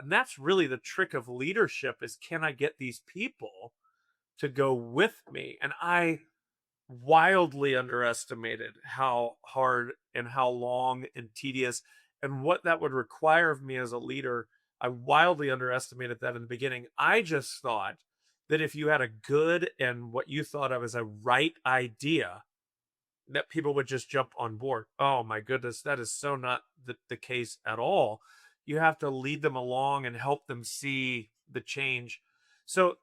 And that's really the trick of leadership is, can I get these people to go with me? And I wildly underestimated how hard and how long and tedious and what that would require of me as a leader. I wildly underestimated that in the beginning. I just thought that if you had a good and what you thought of as a right idea, that people would just jump on board. Oh my goodness, that is so not the case at all. You have to lead them along and help them see the change. So,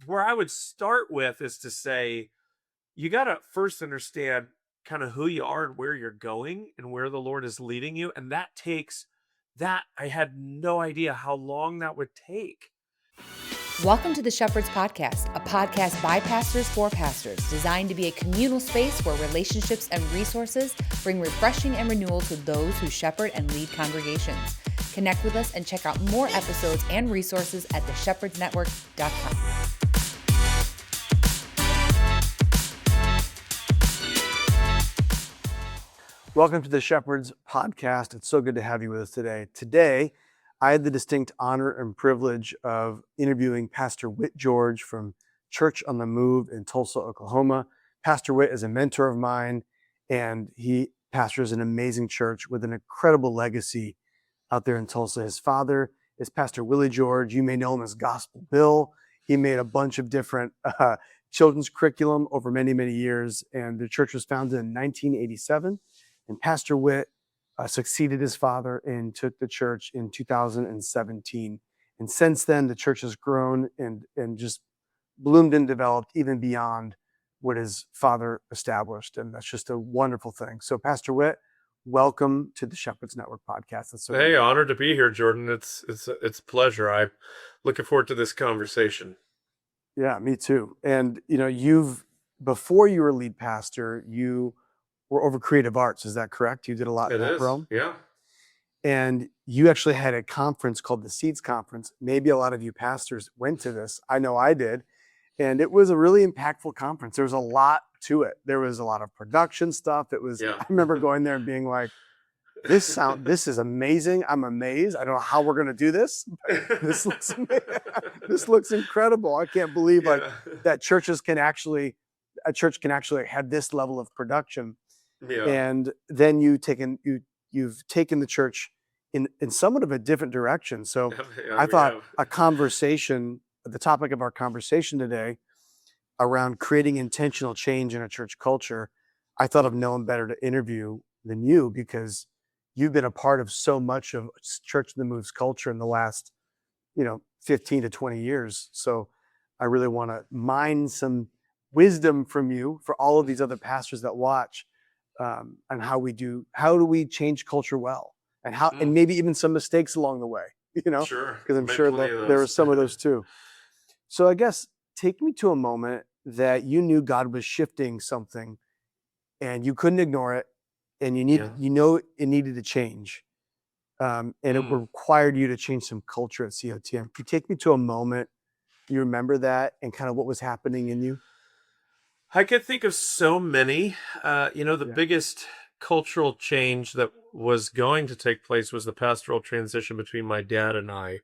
where I would start with is to say, you got to first understand kind of who you are and where you're going and where the Lord is leading you. And that takes that. I had no idea how long that would take. Welcome to the Shepherd's Podcast, a podcast by pastors for pastors, designed to be a communal space where relationships and resources bring refreshing and renewal to those who shepherd and lead congregations. Connect with us and check out more episodes and resources at theshepherdsnetwork.com. Welcome to the Shepherd's Podcast. It's so good to have you with us today. Today, I had the distinct honor and privilege of interviewing Pastor Whit George from Church on the Move in Tulsa, Oklahoma. Pastor Whit is a mentor of mine, and he pastors an amazing church with an incredible legacy out there in Tulsa. His father is Pastor Willie George. You may know him as Gospel Bill. He made a bunch of different children's curriculum over many, many years, and the church was founded in 1987. And Pastor Whit succeeded his father and took the church in 2017. And since then, the church has grown and just bloomed and developed even beyond what his father established. And that's just a wonderful thing. So Pastor Whit, welcome to the Shepherd's Network podcast. That's so Hey, honored to be here, Jordan. It's a pleasure. I'm looking forward to this conversation. Yeah, me too. And before you were lead pastor, you were over creative arts. Is that correct? You did a lot in that realm? Yeah. And you actually had a conference called the Seeds Conference. Maybe a lot of you pastors went to this. I know I did. And it was a really impactful conference. There was a lot to it. There was a lot of production stuff. I remember going there and being like, this is amazing. I'm amazed. I don't know how we're going to do this. This looks incredible. I can't believe that a church can actually have this level of production. Yeah. And then you've taken the church in somewhat of a different direction. So I thought the topic of our conversation today around creating intentional change in a church culture, I thought of no one better to interview than you, because you've been a part of so much of Church on the Move's culture in the last, 15 to 20 years. So I really want to mine some wisdom from you for all of these other pastors that watch. And how do we change culture well, and maybe even some mistakes along the way, Sure. Because I'm sure that there are some of those too. So I guess take me to a moment that you knew God was shifting something and you couldn't ignore it, and it needed to change. And it required you to change some culture at COTM. Can you take me to a moment you remember that and kind of what was happening in you? I could think of so many. The biggest cultural change that was going to take place was the pastoral transition between my dad and I.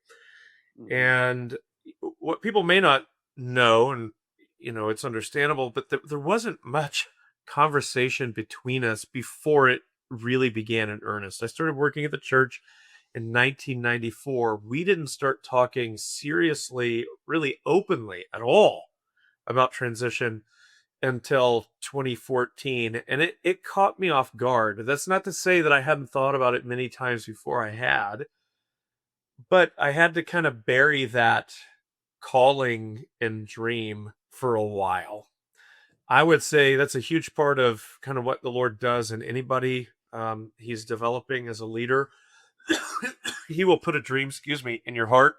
Mm-hmm. And what people may not know, and it's understandable, but there wasn't much conversation between us before it really began in earnest. I started working at the church in 1994. We didn't start talking seriously, really openly at all about transition until 2014, and it caught me off guard. That's not to say that I hadn't thought about it many times before. I had, but I had to kind of bury that calling and dream for a while. I would say that's a huge part of kind of what the Lord does in anybody he's developing as a leader. He will put a dream, in your heart,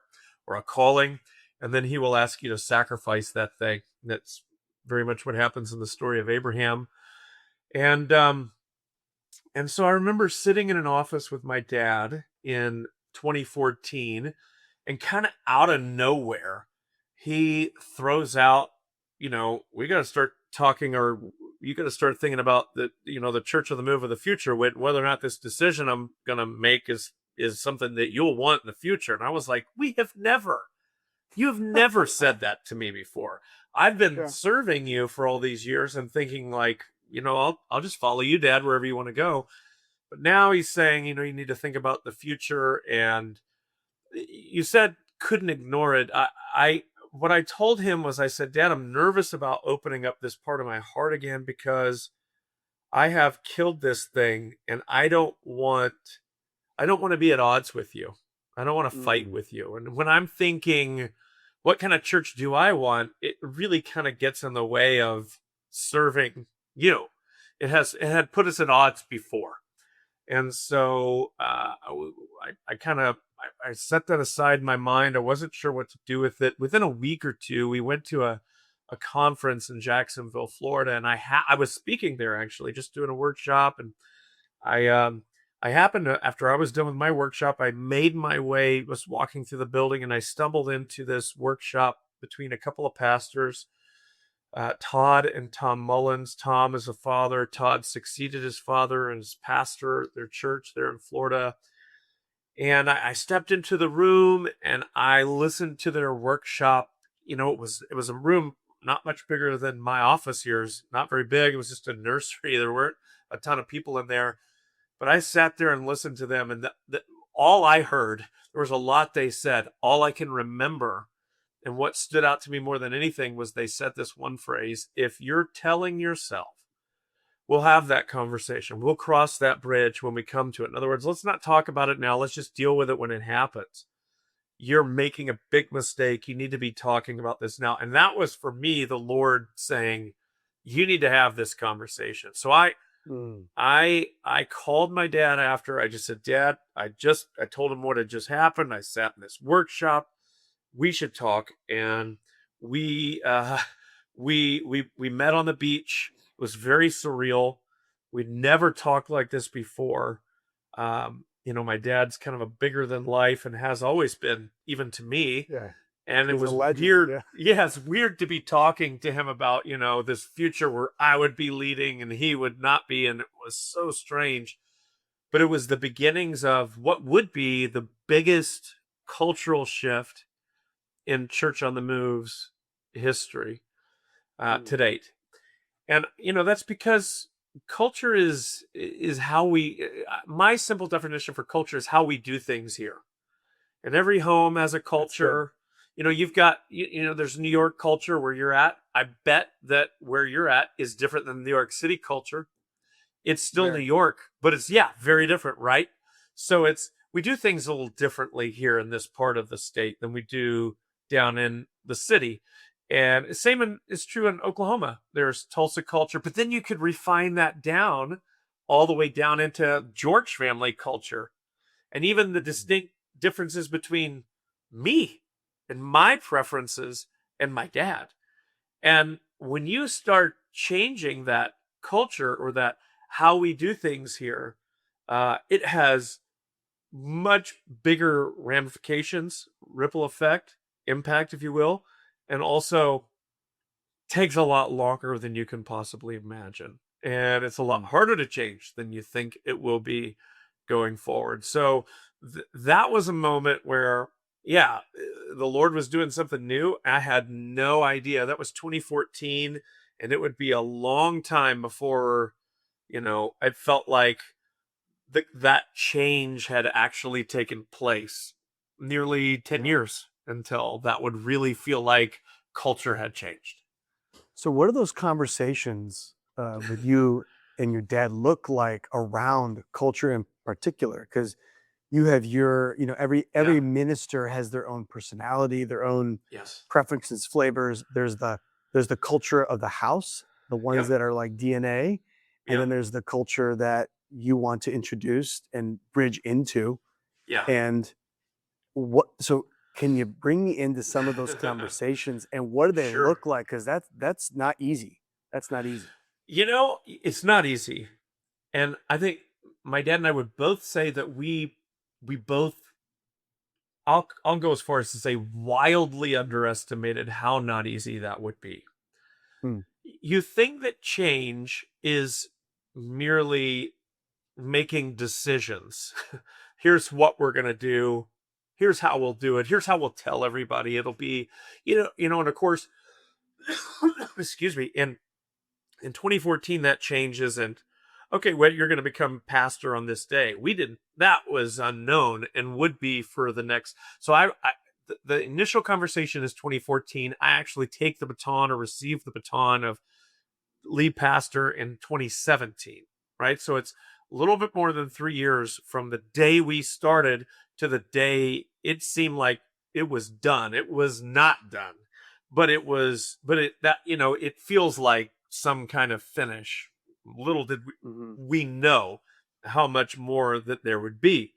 or a calling, and then he will ask you to sacrifice that thing. That's very much what happens in the story of Abraham. And so I remember sitting in an office with my dad in 2014, and kind of out of nowhere, he throws out, we got to start talking, or you got to start thinking about the Church of the Move of the future, whether or not this decision I'm going to make is, is something that you'll want in the future. And I was like, you've never said that to me before. I've been Yeah. serving you for all these years and thinking like, I'll just follow you, Dad, wherever you want to go. But now he's saying, you need to think about the future. And you said couldn't ignore it. What I told him was, I said, Dad, I'm nervous about opening up this part of my heart again because I have killed this thing and I don't want to be at odds with you. I don't want to fight with you. And when I'm thinking, what kind of church do I want? It really kind of gets in the way of serving you. It had put us at odds before. And so I set that aside in my mind. I wasn't sure what to do with it. Within a week or two, we went to a conference in Jacksonville, Florida, and I was speaking there actually, just doing a workshop. And I happened to, after I was done with my workshop, I made my way, was walking through the building, and I stumbled into this workshop between a couple of pastors, Todd and Tom Mullins. Tom is a father. Todd succeeded his father and is pastor at their church there in Florida. And I stepped into the room and I listened to their workshop. It was a room not much bigger than my office here. It's not very big. It was just a nursery. There weren't a ton of people in there. But I sat there and listened to them, and all I heard, there was a lot they said. All I can remember, and what stood out to me more than anything, was they said this one phrase: if you're telling yourself, we'll have that conversation, we'll cross that bridge when we come to it. In other words, let's not talk about it now. Let's just deal with it when it happens. You're making a big mistake. You need to be talking about this now. And that was, for me, the Lord saying, you need to have this conversation. So I called my dad after. I just said, Dad, I told him what had just happened. I sat in this workshop. We should talk. And we met on the beach. It was very surreal. We'd never talked like this before. My dad's kind of a bigger than life and has always been, even to me. Yeah. And He's it was a legend, weird. yeah. It's weird to be talking to him about, this future where I would be leading and he would not be. And it was so strange. But it was the beginnings of what would be the biggest cultural shift in Church on the Move's history to date. And, that's because culture is how my simple definition for culture is how we do things here. And every home has a culture. You've got, there's New York culture where you're at. I bet that where you're at is different than New York City culture. It's still New York, but it's, very different, right? So we do things a little differently here in this part of the state than we do down in the city. And same is true in Oklahoma. There's Tulsa culture, but then you could refine that down all the way down into George family culture. And even the distinct differences between me and my preferences and my dad. And when you start changing that culture, or that how we do things here, it has much bigger ramifications, ripple effect, impact, if you will, and also takes a lot longer than you can possibly imagine. And it's a lot harder to change than you think it will be going forward. So that was a moment where, the Lord was doing something new. I had no idea. That was 2014, and it would be a long time before, I felt like that change had actually taken place. Nearly 10 years until that would really feel like culture had changed. So what do those conversations with you and your dad look like around culture in particular? Because you have your, every minister has their own personality, their own preferences, flavors. There's the culture of the house, the ones that are like DNA, and then there's the culture that you want to introduce and bridge into. And so can you bring me into some of those conversations, and what do they look like? Because that's not easy. That's not easy. It's not easy. And I think my dad and I would both say that we both, I'll go as far as to say, wildly underestimated how not easy that would be. You think that change is merely making decisions. here's what we're going to do. Here's how we'll do it. Here's how we'll tell everybody. It'll be, and of course, excuse me, in 2014 that changes, and okay, well, you're going to become pastor on this day. We didn't, that was unknown and would be for the next. So the initial conversation is 2014. I actually take the baton or receive the baton of lead pastor in 2017, right? So it's a little bit more than 3 years from the day we started to the day it seemed like it was done. It was not done, but it feels like some kind of finish. Little did we know how much more that there would be.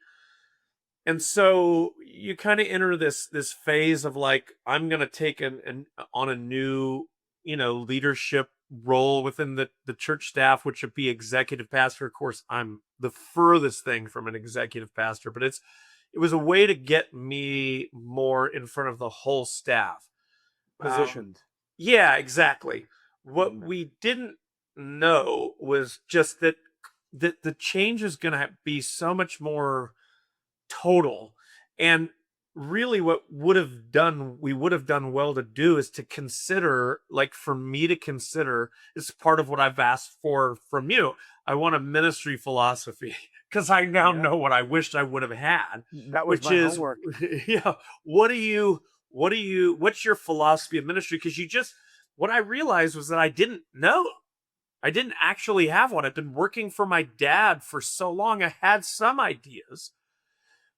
And so you kind of enter this phase of like, I'm going to take on a new, leadership role within the church staff, which would be executive pastor. Of course, I'm the furthest thing from an executive pastor, but it was a way to get me more in front of the whole staff. Positioned. Yeah, exactly. What we didn't know was just that the change is going to be so much more total. And really what we would have done well to do is to consider, like for me to consider, is part of what I've asked for from you. I want a ministry philosophy because I now know what I wished I would have had. That was my homework. Yeah. What's your philosophy of ministry? Because what I realized was that I didn't know. I didn't actually have one. I've been working for my dad for so long. I had some ideas.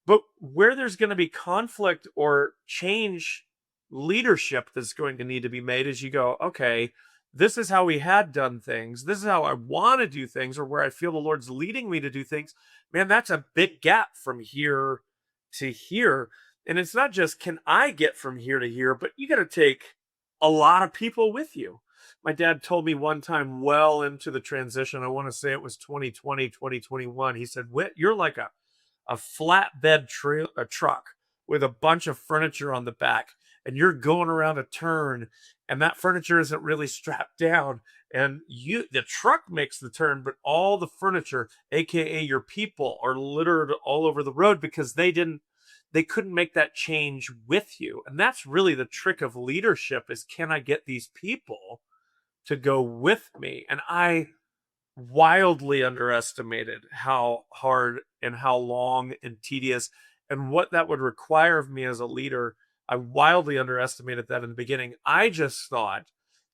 But where there's going to be conflict or change leadership that's going to need to be made is you go, okay, this is how we had done things. This is how I want to do things, or where I feel the Lord's leading me to do things. Man, that's a big gap from here to here. And it's not just, can I get from here to here, but you got to take a lot of people with you. My dad told me one time, well into the transition, I want to say it was 2020, 2021. He said, Whit, you're like a flatbed truck with a bunch of furniture on the back, and you're going around a turn, and that furniture isn't really strapped down, and the truck makes the turn, but all the furniture, aka your people, are littered all over the road because they couldn't make that change with you. And that's really the trick of leadership, is can I get these people to go with me? And I wildly underestimated how hard and how long and tedious and what that would require of me as a leader. I wildly underestimated that in the beginning. I just thought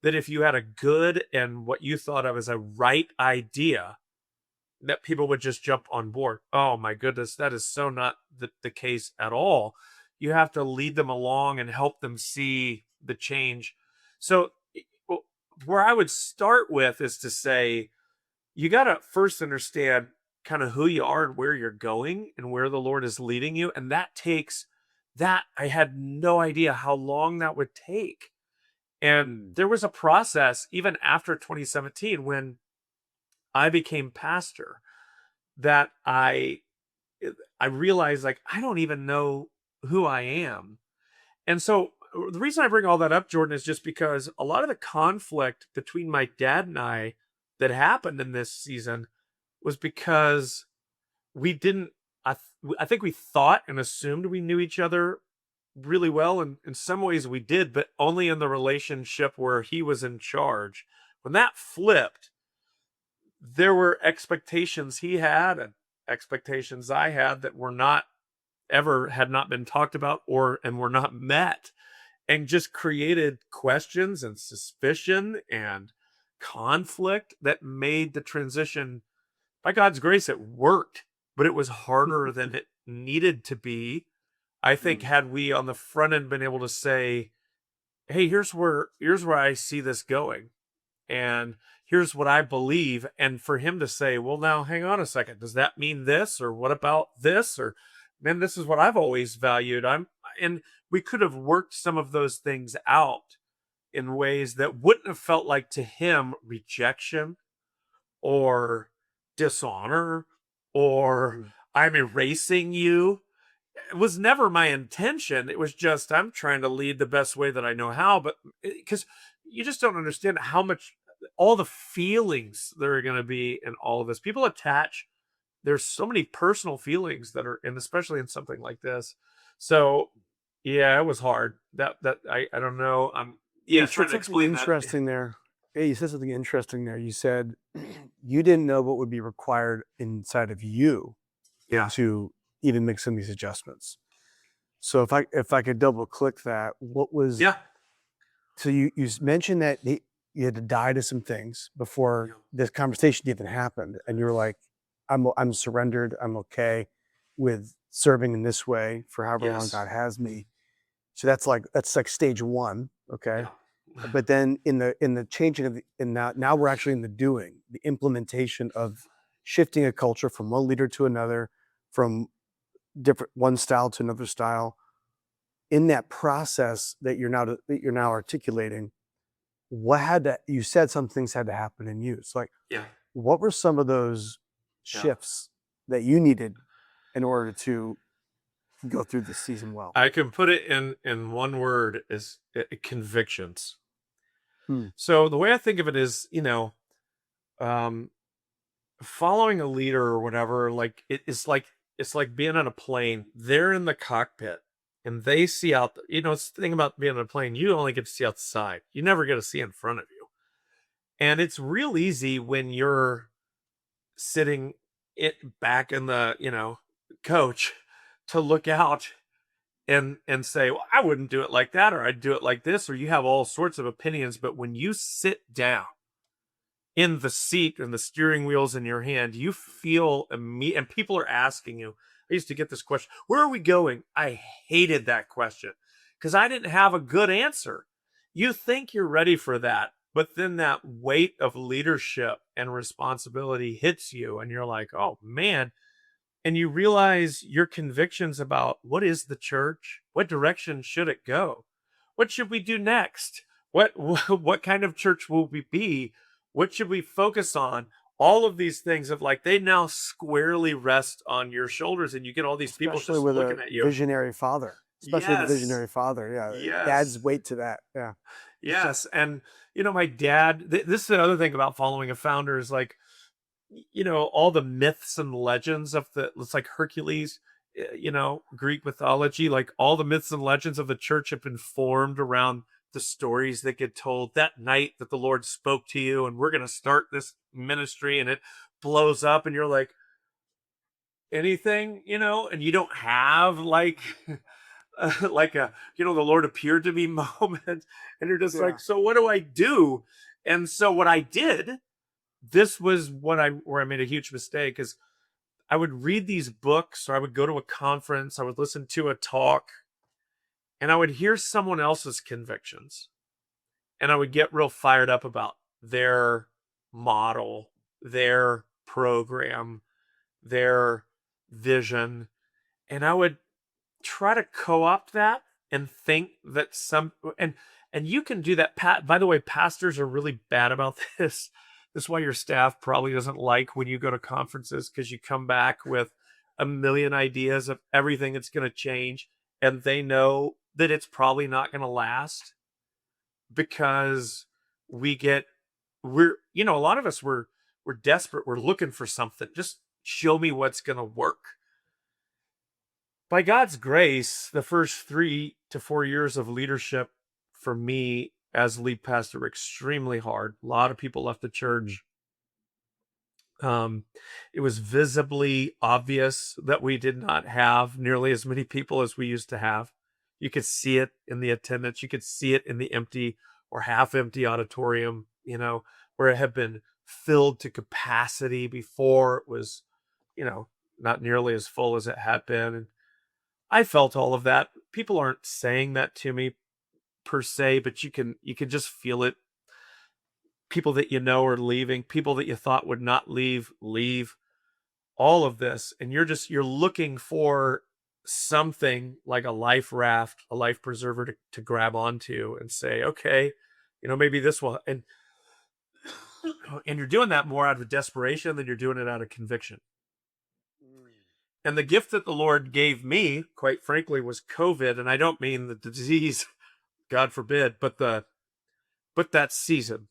that if you had a good and what you thought of as a right idea, that people would just jump on board. Oh my goodness, that is so not the case at all. You have to lead them along and help them see the change. So where I would start with is to say, you got to first understand kind of who you are and where you're going and where the Lord is leading you. And that takes that. I had no idea how long that would take. And there was a process even after 2017 when I became pastor that I realized, like, I don't even know who I am. And so the reason I bring all that up, Jordan, is just because a lot of the conflict between my dad and I that happened in this season was because we didn't, I think we thought and assumed we knew each other really well. And in some ways we did, but only in the relationship where he was in charge. When that flipped, there were expectations he had and expectations I had that had not been talked about and were not met, and just created questions and suspicion and conflict that made the transition, by God's grace, it worked, but it was harder than it needed to be. I think had we on the front end been able to say, hey, here's where I see this going, and here's what I believe. And for him to say, well, now hang on a second, does that mean this? Or what about this? Or, man, this is what I've always valued. And we could have worked some of those things out in ways that wouldn't have felt like to him rejection or dishonor or I'm erasing you. It was never my intention. It was just, I'm trying to lead the best way that I know how. But because you just don't understand how much, all the feelings there are going to be in all of this. People attach there's so many personal feelings that are, and especially in something like this. So yeah, it was hard. I don't know. You Trying said to something explain that. interesting there. Yeah, you said something interesting there. You said you didn't know what would be required inside of you Yeah. to even make some of these adjustments. So if I could double click that, what was Yeah. so you mentioned that you had to die to some things before this conversation even happened, and you were like, I'm surrendered. I'm okay with serving in this way for however long Yes. God has me. So that's like stage one, okay. Yeah. But then in the changing of now we're actually in the doing, the implementation of shifting a culture from one leader to another, from different one style to another style. In that process that you're now articulating, you said some things had to happen in you. So like, Yeah. what were some of those Yeah. shifts that you needed in order to go through this season well? I can put it in one word is convictions. Hmm. So the way I think of it is, um, following a leader or whatever, like it's like being on a plane. They're in the cockpit and they see out. It's the thing about being on a plane. You only get to see outside. You never get to see in front of you. And it's real easy when you're sitting back in the coach to look out and say, well, I wouldn't do it like that, or I'd do it like this, or you have all sorts of opinions. But when you sit down in the seat and the steering wheel's in your hand, you feel and people are asking you. I used to get this question, where are we going? I hated that question because I didn't have a good answer. You think you're ready for that, but then that weight of leadership and responsibility hits you and you're like, oh man. And you realize your convictions about what is the church, what direction should it go, what should we do next, what kind of church will we be, what should we focus on, all of these things of like they now squarely rest on your shoulders, and you get all these people Especially just with looking a at you. visionary father. Especially with a Yes. visionary father. Yeah. It Yes. adds weight to that. Yeah. Yes. And my dad, this is the other thing about following a founder is like, all the myths and legends of it's like Hercules, Greek mythology, like all the myths and legends of the church have been formed around the stories that get told that night that the Lord spoke to you and we're going to start this ministry, and it blows up and you're like, anything, and you don't have like like the Lord appeared to me moment, and you're just like, so what do I do? And so what I did, this was where I made a huge mistake, is I would read these books, or I would go to a conference, I would listen to a talk, and I would hear someone else's convictions, and I would get real fired up about their model, their program, their vision, and I would try to co-opt that and think that and you can do that. By the way, pastors are really bad about this. This is why your staff probably doesn't like when you go to conferences, because you come back with a million ideas of everything that's going to change, and they know that it's probably not going to last, because we're a lot of us, we're desperate, we're looking for something, just show me what's going to work. By God's grace, the first 3 to 4 years of leadership for me as lead pastor were extremely hard. A lot of people left the church. It was visibly obvious that we did not have nearly as many people as we used to have. You could see it in the attendance. You could see it in the empty or half empty auditorium, where it had been filled to capacity before it was, not nearly as full as it had been. And I felt all of that. People aren't saying that to me per se, but you can just feel it. People that are leaving, people that you thought would not leave, all of this. And you're looking for something like a life raft, a life preserver to grab onto and say, okay, maybe this will, and you're doing that more out of desperation than you're doing it out of conviction. And the gift that the Lord gave me, quite frankly, was COVID. And I don't mean the disease, God forbid, but that season.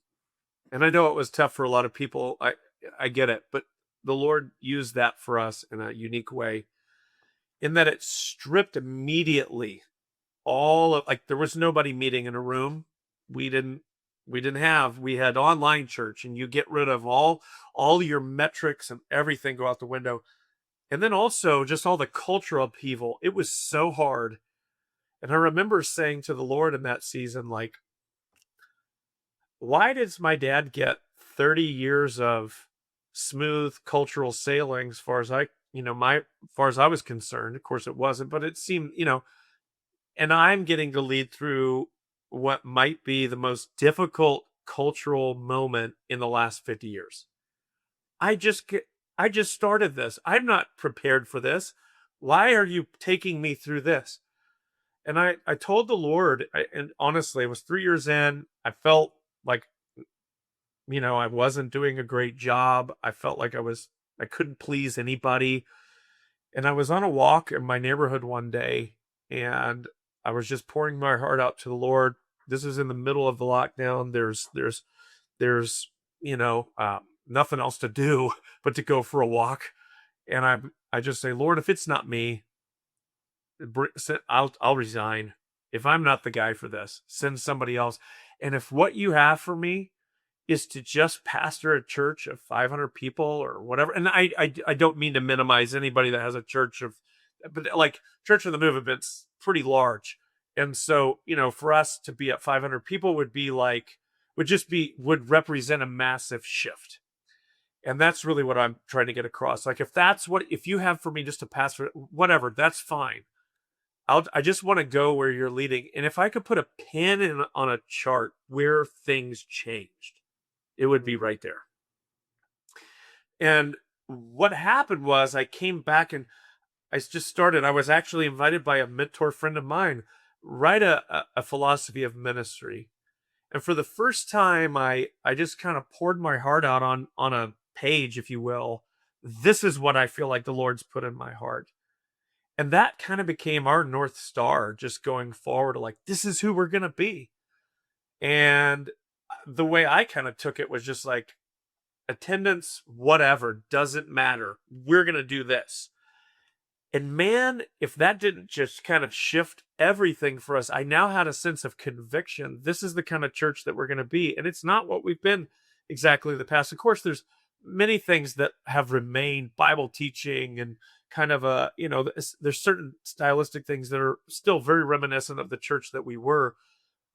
And I know it was tough for a lot of people. I get it, but the Lord used that for us in a unique way, in that it stripped immediately all of, like, there was nobody meeting in a room. We didn't we had online church, and you get rid of all your metrics and everything go out the window. And then also just all the cultural upheaval. It was so hard. And I remember saying to the Lord in that season, like, why does my dad get 30 years of smooth cultural sailing as far as as far as I was concerned? Of course it wasn't, but it seemed, and I'm getting to lead through what might be the most difficult cultural moment in the last 50 years. I just started this. I'm not prepared for this. Why are you taking me through this? And I told the Lord, and honestly, it was 3 years in. I felt like, I wasn't doing a great job. I felt like I couldn't please anybody. And I was on a walk in my neighborhood one day, and I was just pouring my heart out to the Lord. This is in the middle of the lockdown. There's nothing else to do but to go for a walk. And I just say, Lord, if it's not me, I'll resign. If I'm not the guy for this, send somebody else. And if what you have for me is to just pastor a church of 500 people or whatever, and I don't mean to minimize anybody that has a church of, but like Church of the Move event's pretty large. And so, for us to be at 500 people would represent a massive shift. And that's really what I'm trying to get across. Like, if you have for me just to pastor, whatever, that's fine. I just want to go where you're leading. And if I could put a pin on a chart where things changed, it would be right there. And what happened was I came back and I was actually invited by a mentor friend of mine, write a philosophy of ministry. And for the first time, I just kind of poured my heart out on a page, if you will. This is what I feel like the Lord's put in my heart. And that kind of became our North Star, just going forward, like, this is who we're going to be. And the way I kind of took it was just like, attendance, whatever, doesn't matter. We're going to do this. And man, if that didn't just kind of shift everything for us, I now had a sense of conviction. This is the kind of church that we're going to be. And it's not what we've been exactly the past. Of course, there's many things that have remained, Bible teaching and kind of there's certain stylistic things that are still very reminiscent of the church that we were.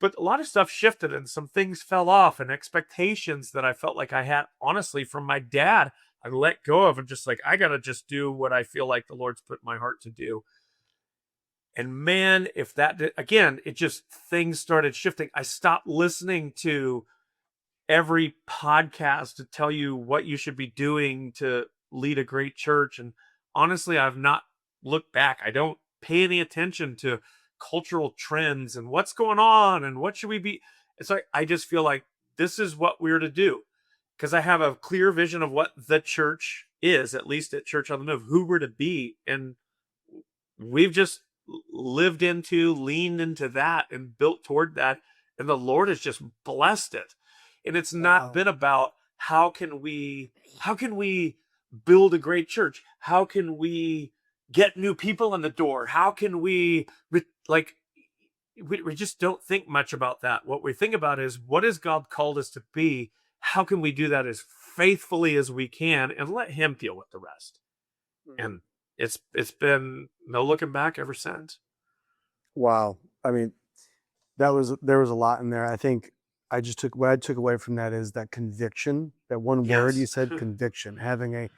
But a lot of stuff shifted and some things fell off, and expectations that I felt like I had, honestly, from my dad, I let go of, and just like, I got to just do what I feel like the Lord's put in my heart to do. And man, if that did, again, things started shifting. I stopped listening to every podcast to tell you what you should be doing to lead a great church. And honestly, I've not looked back. I don't pay any attention to cultural trends and what's going on and what should we be. It's like, I just feel like this is what we're to do, because I have a clear vision of what the church is, at least at Church on the Move, who we're to be. And we've just leaned into that and built toward that. And the Lord has just blessed it. And it's not been about how can we build a great church? How can we get new people in the door? How can we just don't think much about that. What we think about is, what has God called us to be? How can we do that as faithfully as we can and let Him deal with the rest? And it's been no looking back ever since. Wow. I mean, there was a lot in there. I think what I took away from that is that conviction, that one word you said, conviction, having a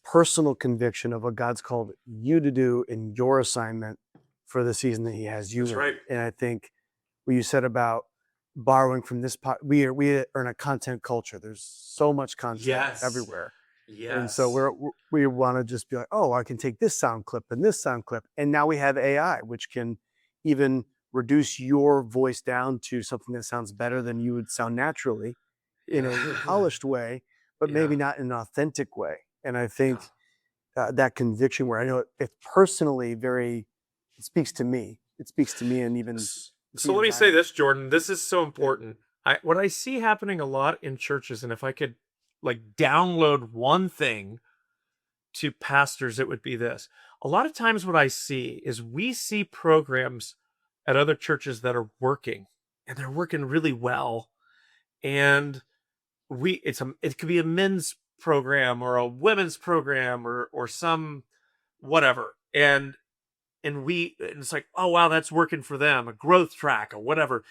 personal conviction of what God's called you to do in your assignment for the season that He has you in. Right. And I think what you said about borrowing from this we are in a content culture. There's so much content everywhere. Yes. And so we want to just be like, oh, I can take this sound clip and this sound clip. And now we have AI, which can even reduce your voice down to something that sounds better than you would sound naturally in a polished way, but maybe not in an authentic way. And I think that conviction, where I know it personally it speaks to me. It speaks to me, and even. So let me say this, Jordan. This is so important. What I see happening a lot in churches, and if I could like download one thing to pastors, it would be this. A lot of times what I see is we see programs at other churches that are working, and they're working really well. And it could be a men's program or a women's program or some whatever. And it's like, oh wow, that's working for them, a growth track or whatever.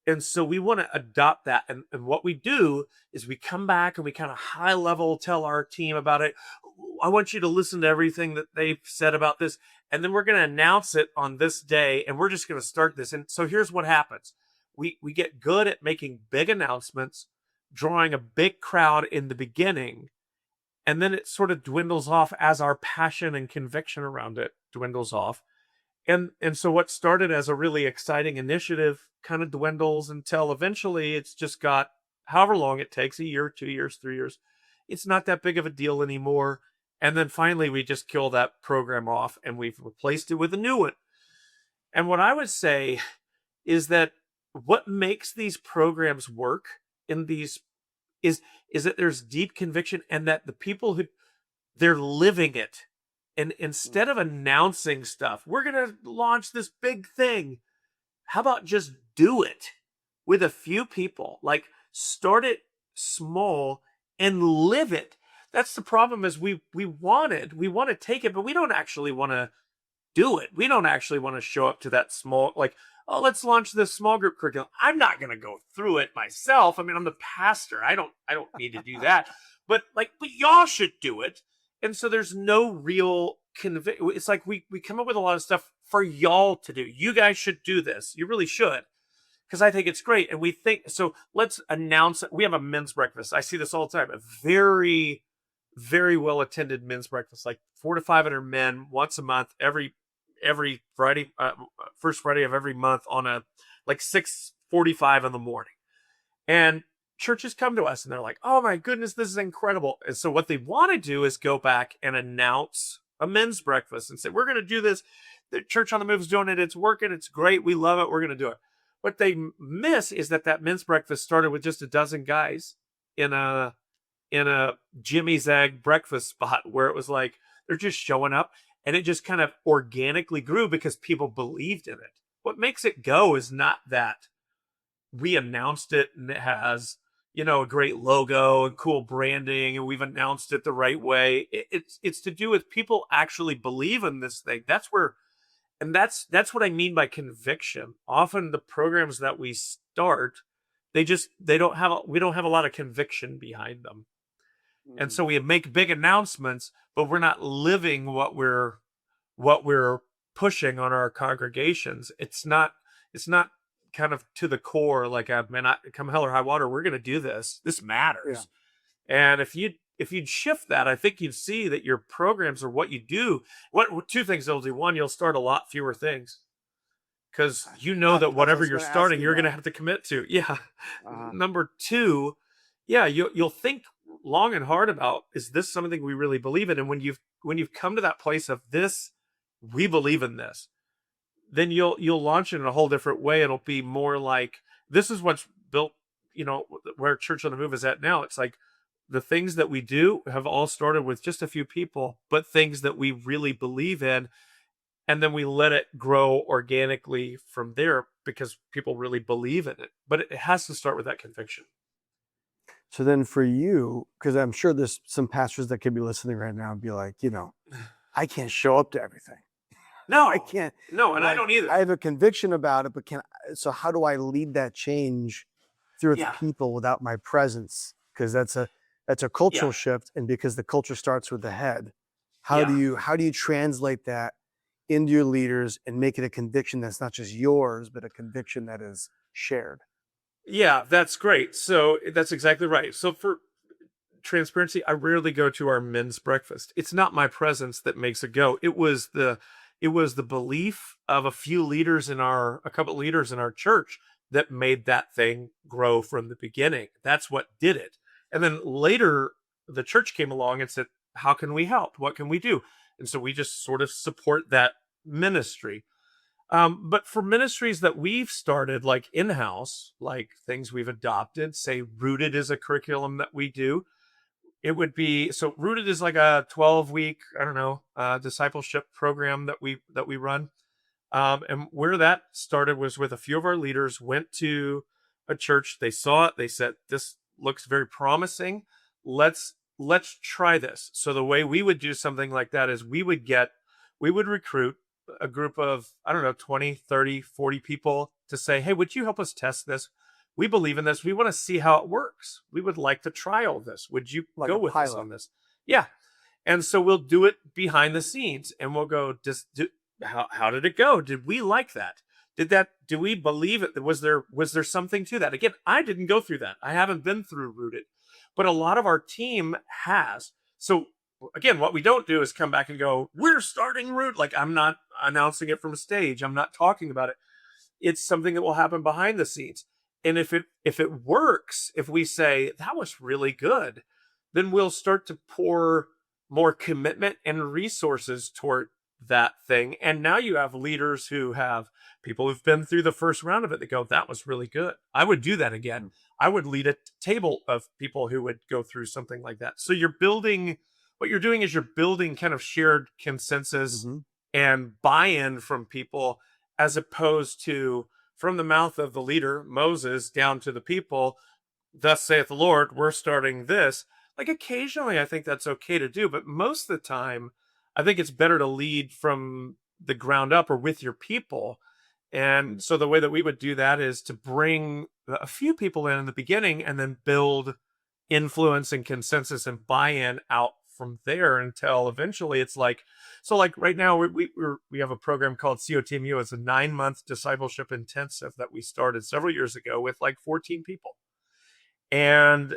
And so we want to adopt that. And what we do is we come back and we kind of high level tell our team about it. I want you to listen to everything that they've said about this. And then we're going to announce it on this day. And we're just going to start this. And so here's what happens. We get good at making big announcements, drawing a big crowd in the beginning. And then it sort of dwindles off as our passion and conviction around it dwindles off. And so what started as a really exciting initiative kind of dwindles until eventually it's just got however long it takes, a year, 2 years, 3 years. It's not that big of a deal anymore. And then finally we just kill that program off and we've replaced it with a new one. And what I would say is that what makes these programs work in these is that there's deep conviction and that the people who they're living it. And instead of announcing stuff, we're going to launch this big thing. How about just do it with a few people? Like start it small and live it. That's the problem is we want to take it, but we don't actually want to do it. We don't actually want to show up to that small, like, oh, let's launch this small group curriculum. I'm not going to go through it myself. I mean, I'm the pastor. I don't need to do that. But y'all should do it. And so there's no real conviction. It's like we come up with a lot of stuff for y'all to do. You guys should do this. You really should. Because I think it's great. And we think, so let's announce it. We have a men's breakfast. I see this all the time. A very, very well attended men's breakfast, like 400 to 500 men once a month, every Friday, first Friday of every month on a 6:45 in the morning. And churches come to us and they're like, oh my goodness, this is incredible. And so what they want to do is go back and announce a men's breakfast and say, we're going to do this. The Church on the Move is doing it. It's working. It's great. We love it. We're going to do it. What they miss is that men's breakfast started with just a dozen guys in a Jimmy's Egg breakfast spot where it was like, they're just showing up and it just kind of organically grew because people believed in it. What makes it go is not that we announced it and it has, a great logo and cool branding and we've announced it the right way. It's to do with people actually believe in this thing. That's what I mean by conviction. Often the programs that we start, we don't have a lot of conviction behind them. Mm-hmm. And so we make big announcements, but we're not living what we're pushing on our congregations. It's not kind of to the core, like, man, come hell or high water, we're going to do this. This matters. Yeah. And if you'd shift that, I think you'd see that your programs are what you do. Two things they'll do. One, you'll start a lot fewer things because that whatever you're starting, you're going to have to commit to. Yeah. Number two, you'll think long and hard about, is this something we really believe in? And when you've come to that place of this, we believe in this, then you'll launch it in a whole different way. It'll be more like, this is what's built, where Church on the Move is at now. It's like the things that we do have all started with just a few people, but things that we really believe in. And then we let it grow organically from there because people really believe in it. But it has to start with that conviction. So then for you, because I'm sure there's some pastors that could be listening right now and be like, I can't show up to everything. No, I can't. No, and I don't either. I have a conviction about it, but so how do I lead that change through the people without my presence? Because that's a cultural shift, and because the culture starts with the head. How do you translate that into your leaders and make it a conviction that's not just yours, but a conviction that is shared? Yeah, that's great. So that's exactly right. So for transparency, I rarely go to our men's breakfast. It's not my presence that makes it go. It was the belief of a couple leaders in our church that made that thing grow from the beginning. That's what did it. And then later the church came along and said, how can we help? What can we do? And so we just sort of support that ministry. But for ministries that we've started, like in-house, like things we've adopted, say Rooted is a curriculum that we do. it would be, so Rooted is like a 12-week, I don't know, discipleship program that we run. And where that started was with a few of our leaders went to a church. They saw it. They said, "This looks very promising. Let's try this." So the way we would do something like that is we would recruit a group of, I don't know, 20, 30, 40 people to say, "Hey, would you help us test this? We believe in this. We want to see how it works. We would like to trial this. Would you Like go a with us pilot. on this?" Yeah. And so we'll do it behind the scenes and we'll go, how did it go? Did we like that? Do we believe it? Was there something to that? Again, I didn't go through that. I haven't been through Rooted, but a lot of our team has. So again, what we don't do is come back and go, we're starting Root. Like, I'm not announcing it from stage. I'm not talking about it. It's something that will happen behind the scenes. And if it works, if we say that was really good, then we'll start to pour more commitment and resources toward that thing. And now you have leaders who have people who've been through the first round of it that go, that was really good. I would do that again. I would lead a table of people who would go through something like that. So what you're doing is you're building kind of shared consensus Mm-hmm. and buy-in from people, as opposed to from the mouth of the leader, Moses, down to the people, "Thus saith the Lord, we're starting this." Like, occasionally I think that's okay to do, but most of the time I think it's better to lead from the ground up or with your people. And so the way that we would do that is to bring a few people in the beginning and then build influence and consensus and buy-in out from there until eventually it's like, so like right now we have a program called COTMU. It's a 9-month discipleship intensive that we started several years ago with like 14 people. And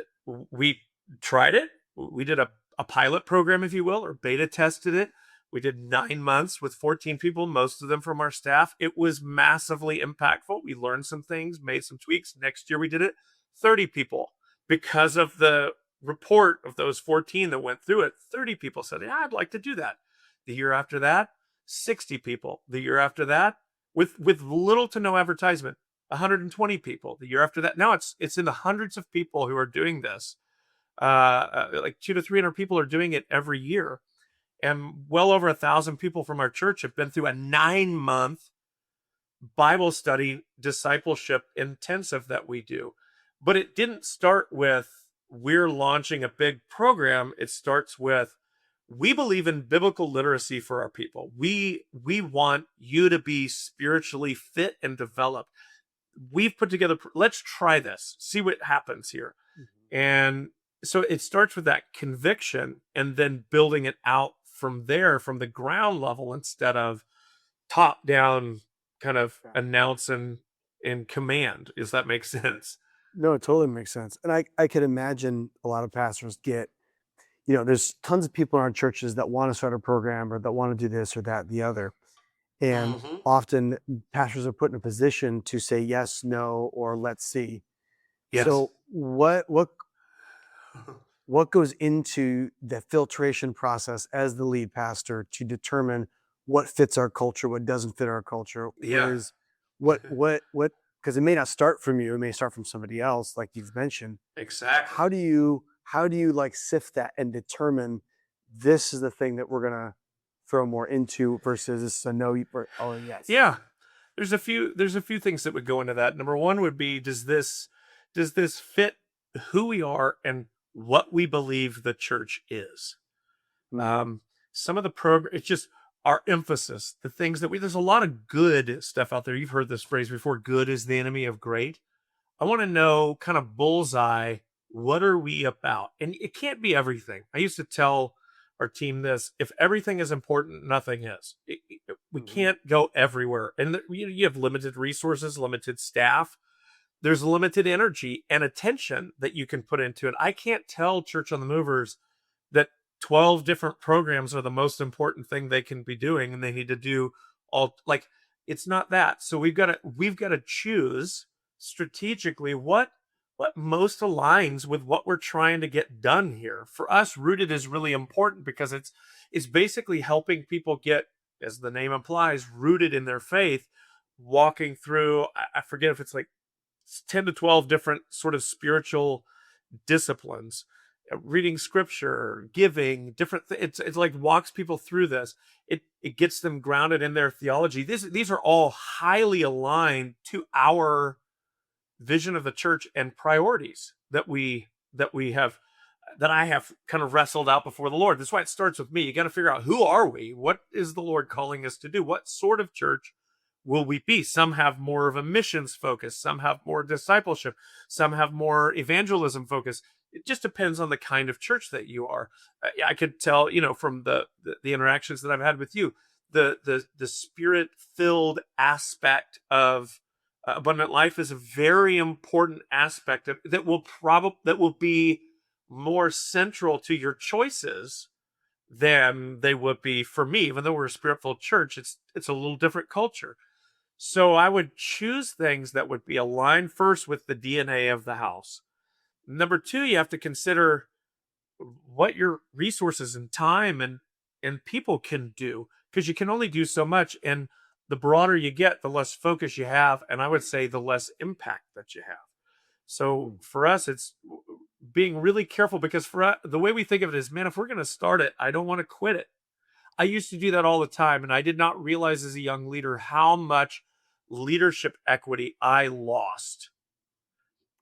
we tried it. We did a pilot program, if you will, or beta tested it. We did 9 months with 14 people, most of them from our staff. It was massively impactful. We learned some things, made some tweaks. Next year we did it 30 people. Because of the report of those 14 that went through it, 30 people said, "Yeah, I'd like to do that." The year after that, 60 people. The year after that, with little to no advertisement, 120 people. The year after that, now it's in the hundreds of people who are doing this. Like 200 to 300 people are doing it every year, and well over 1,000 people from our church have been through a 9-month Bible study discipleship intensive that we do. But it didn't start with, we're launching a big program. It starts with, we believe in biblical literacy for our people. We want you to be spiritually fit and developed. We've put together, let's try this, see what happens here. Mm-hmm. And so it starts with that conviction and then building it out from there, from the ground level, instead of top down kind of announce and in command. Does that make sense? No, it totally makes sense. And I could imagine a lot of pastors get, there's tons of people in our churches that want to start a program or that want to do this or that, the other. And Mm-hmm. often pastors are put in a position to say yes, no, or let's see. Yes. So what goes into the filtration process as the lead pastor to determine what fits our culture, what doesn't fit our culture? Yeah. What because it may not start from you, it may start from somebody else, like you've mentioned. Exactly. How do you like sift that and determine this is the thing that we're gonna throw more into versus this is a no or a yes? Yeah. There's a few things that would go into that. Number one would be, does this fit who we are and what we believe the church is? Some of the program, it's just our emphasis, the things that there's a lot of good stuff out there. You've heard this phrase before, good is the enemy of great. I want to know, kind of bullseye, what are we about? And it can't be everything. I used to tell our team this: if everything is important, nothing is. We can't go everywhere. And you have limited resources, limited staff. There's limited energy and attention that you can put into it. I can't tell Church on the Movers that 12 different programs are the most important thing they can be doing and they need to do all, like, it's not that. So we've got to choose strategically what most aligns with what we're trying to get done here. For us, Rooted is really important because it's basically helping people get, as the name implies, rooted in their faith, walking through, I forget if it's like 10 to 12 different sort of spiritual disciplines. reading scripture, giving, different it's like walks people through this. It gets them grounded in their theology. These are all highly aligned to our vision of the church and priorities that I have kind of wrestled out before the Lord. That's why it starts with me. You got to figure out, who are we? What is the Lord calling us to do? What sort of church will we be? Some have more of a missions focus. Some have more discipleship. Some have more evangelism focus. It just depends on the kind of church that you are. I could tell, from the interactions that I've had with you, the spirit filled aspect of abundant life is a very important aspect that will be more central to your choices than they would be for me. Even though we're a spirit-filled church, it's a little different culture. So I would choose things that would be aligned first with the DNA of the house. Number two, you have to consider what your resources and time and people can do, because you can only do so much. And the broader you get, the less focus you have, and I would say the less impact that you have. So for us, it's being really careful, because for us, the way we think of it is, man, if we're going to start it, I don't want to quit it. I used to do that all the time, and I did not realize as a young leader how much leadership equity I lost.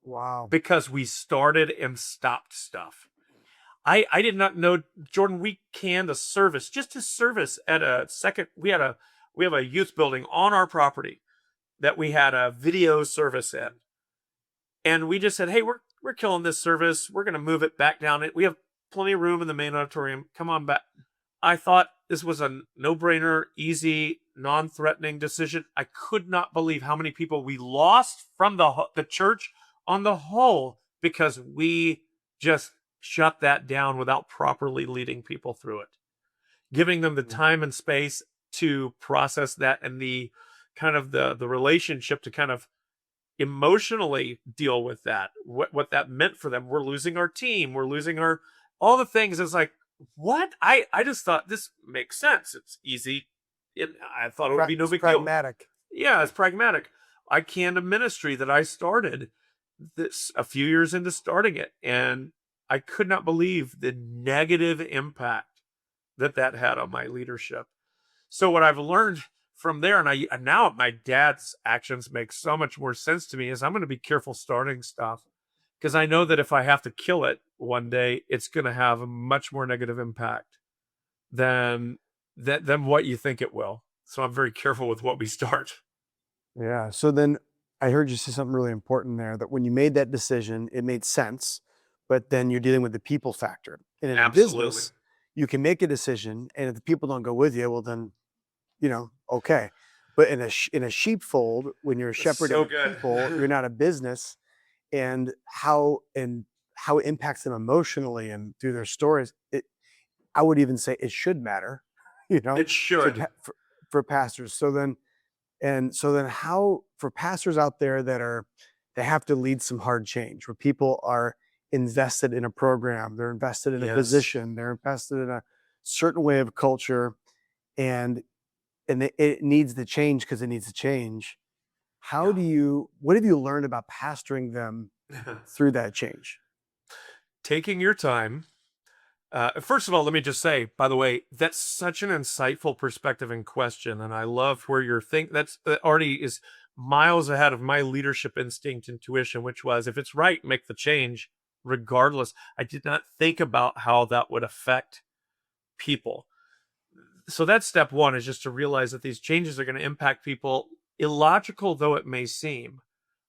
Wow. Because we started and stopped stuff. I did not know, Jordan, we canned a service, just a service at a second. We have a youth building on our property that we had a video service in. And we just said, hey, we're killing this service. We're going to move it back down. We have plenty of room in the main auditorium. Come on back. I thought this was a no-brainer, easy, non-threatening decision. I could not believe how many people we lost from the church on the whole because we just shut that down without properly leading people through it, giving them the time and space to process that, and the kind of the relationship to kind of emotionally deal with that, what that meant for them. We're losing our team. We're losing all the things. It's like, what? I just thought this makes sense. It's easy. I thought it would be no big deal. Pragmatic. Yeah, it's pragmatic. I canned a ministry that I started a few years into starting it, and I could not believe the negative impact that had on my leadership. So what I've learned from there, and now my dad's actions make so much more sense to me, is I'm going to be careful starting stuff, because I know that if I have to kill it one day, it's going to have a much more negative impact than what you think it will. So I'm very careful with what we start. Yeah. So then I heard you say something really important there, that when you made that decision, it made sense, but then you're dealing with the people factor. And in Absolutely. business, you can make a decision, and if the people don't go with you, well then, okay. But in a sheepfold, when you're shepherding people, you're not a business, and how it impacts them emotionally and through their stories, I would even say it should matter, It should. for pastors. So then how, for pastors out there they have to lead some hard change, where people are invested in a program, they're invested in a position, they're invested in a certain way of culture, and it needs to change because it needs to change. What have you learned about pastoring them through that change? Taking your time. First of all, let me just say, by the way, that's such an insightful perspective and question, and I love where you're that already is miles ahead of my leadership instinct intuition, which was, if it's right, make the change regardless. I did not think about how that would affect people. So that's step one, is just to realize that these changes are going to impact people, illogical though it may seem.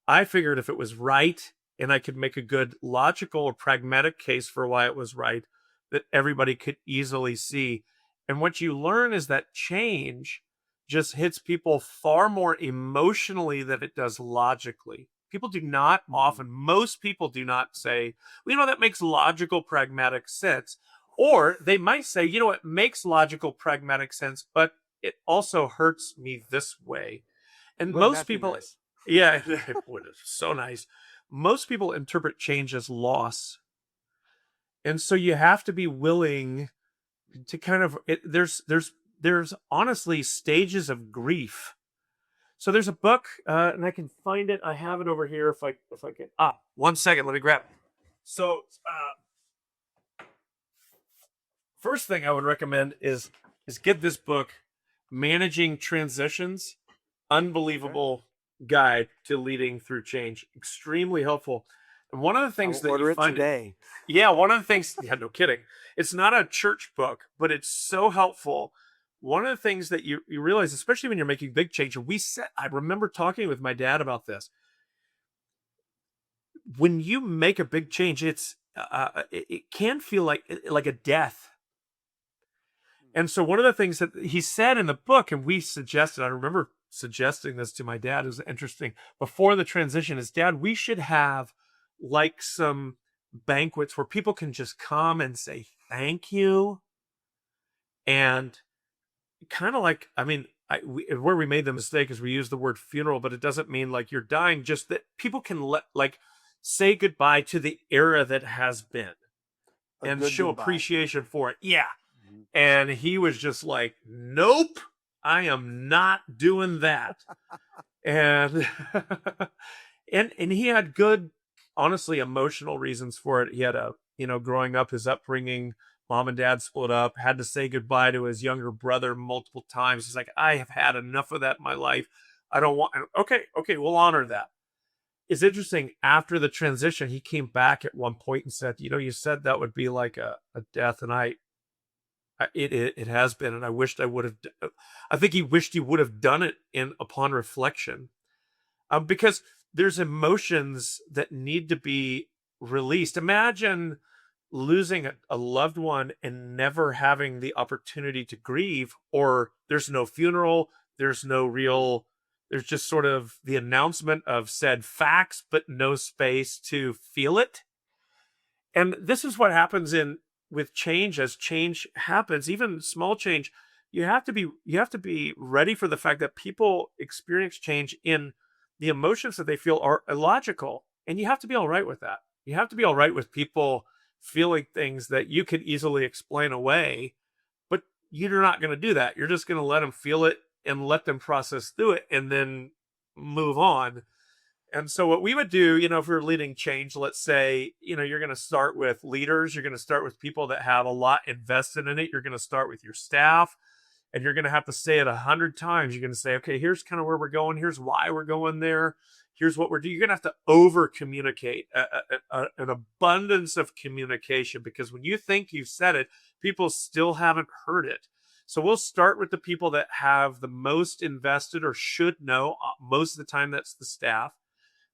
I figured if it was right and I could make a good logical or pragmatic case for why it was right, that everybody could easily see. And what you learn is that change just hits people far more emotionally than it does logically. People do not often, most people do not say, well, that makes logical, pragmatic sense. Or they might say, it makes logical, pragmatic sense, but it also hurts me this way. And most people, nice? Yeah, it would. So nice. Most people interpret change as loss. And so you have to be willing to kind of, there's honestly stages of grief. So there's a book, and I can find it. I have it over here if I can. 1 second, let me grab it. So first thing I would recommend is get this book, Managing Transitions, Unbelievable Guide to Leading Through Change. Extremely helpful. And one of the I things will that you order it find, today. yeah, one of the things, yeah, no kidding. It's not a church book, but it's so helpful. One of the things that you realize, especially when you're making big change, and I remember talking with my dad about this. When you make a big change, it can feel like a death. And so one of the things that he said in the book, and we suggested, I remember suggesting this to my dad, is interesting. Before the transition, is, Dad, we should have like some banquets where people can just come and say thank you. And kind of like, I mean, where we made the mistake is we used the word funeral, but it doesn't mean like you're dying, just that people can say goodbye to the era that has been and show goodbye. Appreciation for it. Yeah. Mm-hmm. And he was just like, nope, I am not doing that. And and he had good, honestly, emotional reasons for it. He had growing up, his upbringing, mom and dad split up, had to say goodbye to his younger brother multiple times. He's like, I have had enough of that in my life. I don't want, okay, we'll honor that. It's interesting, after the transition, he came back at one point and said, you said that would be like a death. And it has been. And I wished I would have, I think he wished he would have done it upon reflection. Because there's emotions that need to be released. Imagine losing a loved one and never having the opportunity to grieve, or there's no funeral, there's just sort of the announcement of said facts, but no space to feel it. And this is what happens with change. As change happens, even small change, you have to be ready for the fact that people experience change in the emotions that they feel are illogical. And you have to be all right with that. You have to be all right with people feeling things that you could easily explain away, but you're not going to do that. You're just going to let them feel it and let them process through it and then move on. And so what we would do, if we're leading change, let's say, you're going to start with leaders, you're going to start with people that have a lot invested in it. You're going to start with your staff, and you're going to have to say it 100 times. You're going to say, okay, here's kind of where we're going. Here's why we're going there. Here's what we're doing. You're going to have to over communicate, an abundance of communication, because when you think you've said it, people still haven't heard it. So we'll start with the people that have the most invested or should know. Most of the time, that's the staff.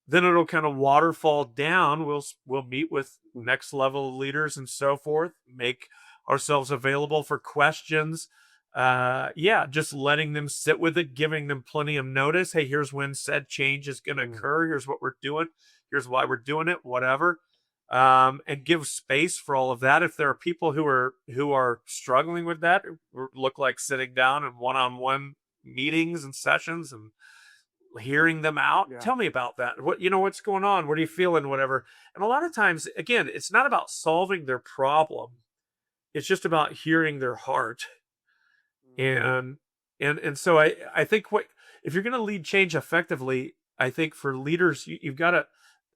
Then it'll kind of waterfall down. We'll meet with next level leaders and so forth, make ourselves available for questions. Just letting them sit with it, giving them plenty of notice. Hey, here's when said change is going to occur. Here's what we're doing. Here's why we're doing it, whatever. And give space for all of that. If there are people who are struggling with that, look like sitting down in one-on-one meetings and sessions and hearing them out. Yeah. Tell me about that. What's going on? What are you feeling? Whatever. And a lot of times, again, it's not about solving their problem. It's just about hearing their heart. And so I think if you're going to lead change effectively, I think for leaders, you've got to,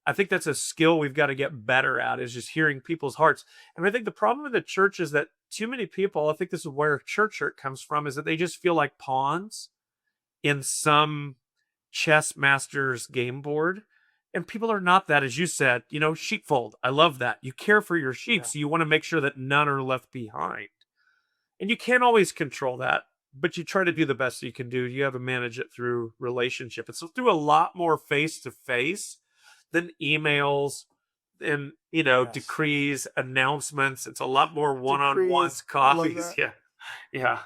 I think that's a skill we've got to get better at, is just hearing people's hearts. And I think the problem with the church is that too many people, I think this is where church hurt comes from, is that they just feel like pawns in some chess master's game board. And people are not that, as you said, sheepfold. I love that. You care for your sheep, so you want to make sure that none are left behind. And you can't always control that, but you try to do the best you can do. You have to manage it through relationship. It's through a lot more face-to-face than emails and, decrees, announcements. It's a lot more one-on-ones, coffees. Yeah.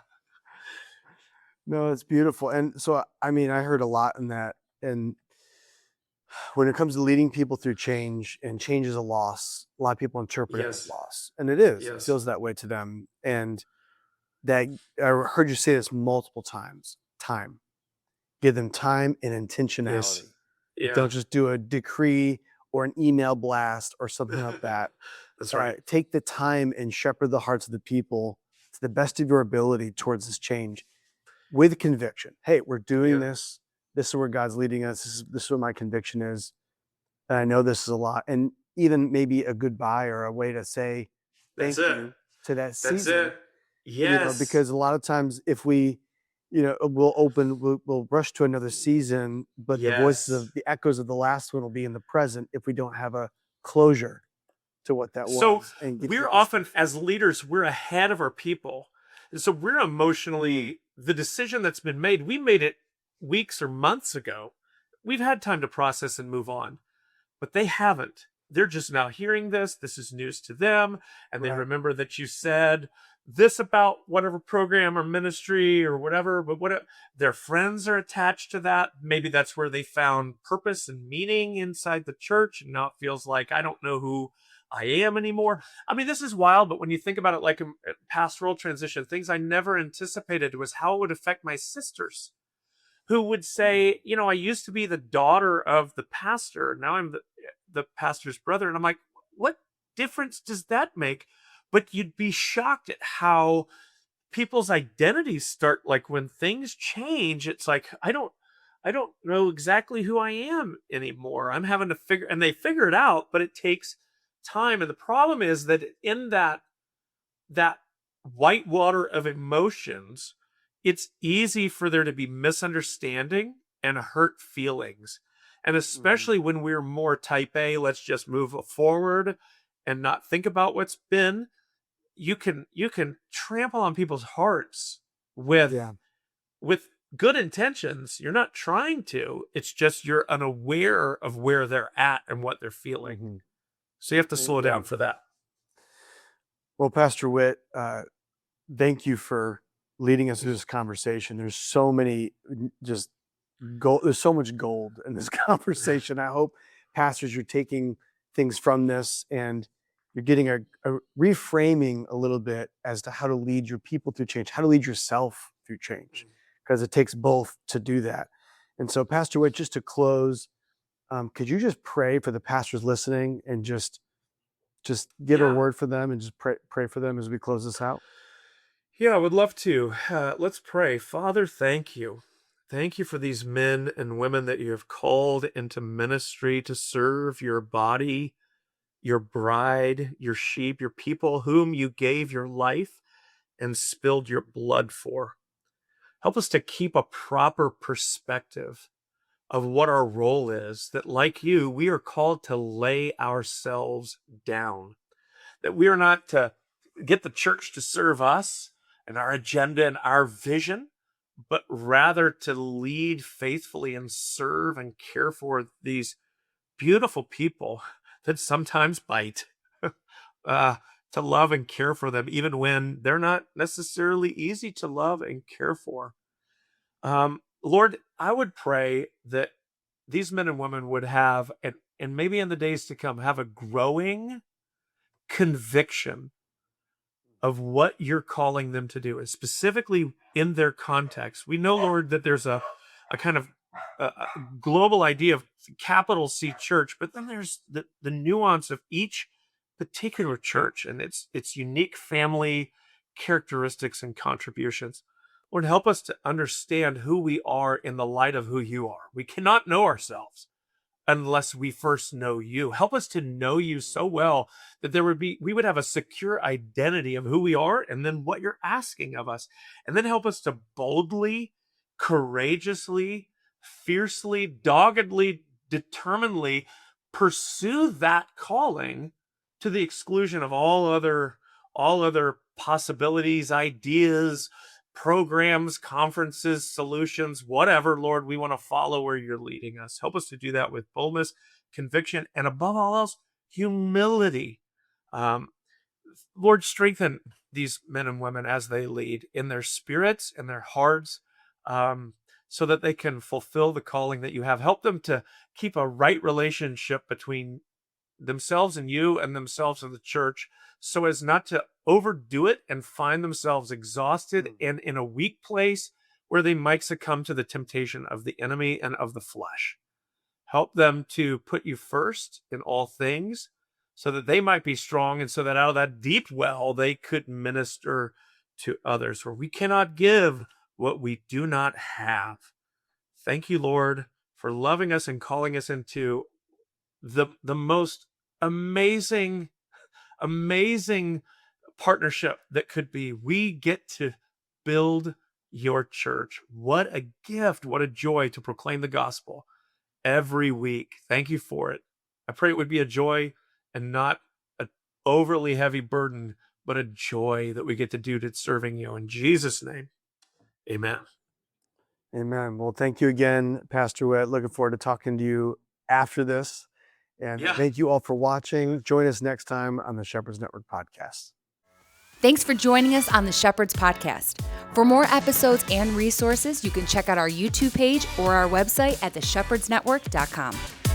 No, it's beautiful. And so, I heard a lot in that. And when it comes to leading people through change, and change is a loss, a lot of people interpret it as loss. And it is. It feels that way to them. And that, I heard you say this multiple times. Time. Give them time and intentionality. Yes. Yeah. Don't just do a decree or an email blast or something like that. That's right. Take the time and shepherd the hearts of the people to the best of your ability towards this change with conviction. Hey, we're doing this. This is where God's leading us. This is what my conviction is. And I know this is a lot. And even maybe a goodbye or a way to say thank you to that That's season. it. Yes. Because a lot of times if we, we'll rush to another season, but the voices Yes. of the echoes of the last one will be in the present if we don't have a closure to what that So was and get we're people often, stuff. as leaders, we're ahead of our people. And so we're emotionally, the decision that's been made, we made it weeks or months ago. We've had time to process and move on, but they haven't. They're just now hearing this. This is news to them. And they Right. remember that you said this about whatever program or ministry or whatever, but what their friends are attached to that. Maybe that's where they found purpose and meaning inside the church. And now it feels like I don't know who I am anymore. I mean, this is wild, but when you think about it like a pastoral transition, things I never anticipated was how it would affect my sisters who would say, I used to be the daughter of the pastor. Now I'm the pastor's brother. And I'm like, what difference does that make? But you'd be shocked at how people's identities start, like when things change, it's like, I don't know exactly who I am anymore. I'm having to figure, and they figure it out, but it takes time. And the problem is that in that white water of emotions, it's easy for there to be misunderstanding and hurt feelings. And Mhm. especially when we're more type A, let's just move forward and not think about what's been. You can trample on people's hearts with Yeah. with good intentions. You're not trying to. It's just you're unaware of where they're at and what they're feeling. Hmm. So you have to slow Yeah. down for that. Well, Pastor Whit, thank you for leading us through this conversation. There's so many just gold. There's so much gold in this conversation. I hope pastors, you're taking things from this and you're getting a reframing a little bit as to how to lead your people through change, how to lead yourself through change, because it takes both to do that. And so, Pastor Whit, just to close, could you just pray for the pastors listening and just give a Yeah. word for them and just pray for them as we close this out? Yeah, I would love to. Let's pray. Father, thank you. Thank you for these men and women that you have called into ministry to serve your body, your bride, your sheep, your people, whom you gave your life and spilled your blood for. Help us to keep a proper perspective of what our role is, that like you, we are called to lay ourselves down, that we are not to get the church to serve us and our agenda and our vision, but rather to lead faithfully and serve and care for these beautiful people that sometimes bite, uh, to love and care for them, even when they're not necessarily easy to love and care for. Lord, I would pray that these men and women would have, and maybe in the days to come, have a growing conviction of what you're calling them to do, and specifically in their context. We know, Lord, that there's a kind of a global idea of capital C church, but then there's the nuance of each particular church and its unique family characteristics and contributions. Lord, help us to understand who we are in the light of who you are. We cannot know ourselves unless we first know you. Help us to know you so well that we would have a secure identity of who we are and then what you're asking of us. And then help us to boldly, courageously, fiercely, doggedly, determinedly pursue that calling to the exclusion of all other possibilities, ideas, programs, conferences, solutions, whatever, Lord, we want to follow where you're leading us. Help us to do that with boldness, conviction, and above all else, humility. Um, Lord, strengthen these men and women as they lead in their spirits and their hearts, so that they can fulfill the calling that you have. Help them to keep a right relationship between themselves and you and themselves and the church, so as not to overdo it and find themselves exhausted and in a weak place where they might succumb to the temptation of the enemy and of the flesh. Help them to put you first in all things so that they might be strong, and so that out of that deep well they could minister to others, for we cannot give what we do not have. Thank you, Lord, for loving us and calling us into the most amazing, amazing partnership that could be. We get to build your church. What a gift, what a joy to proclaim the gospel every week. Thank you for it. I pray it would be a joy and not an overly heavy burden, but a joy that we get to do to serving you. In Jesus' name, amen. Amen. Well, thank you again, Pastor Whit. Looking forward to talking to you after this. And thank you all for watching. Join us next time on the Shepherds Network podcast. Thanks for joining us on the Shepherds Podcast. For more episodes and resources, you can check out our YouTube page or our website at theshepherdsnetwork.com.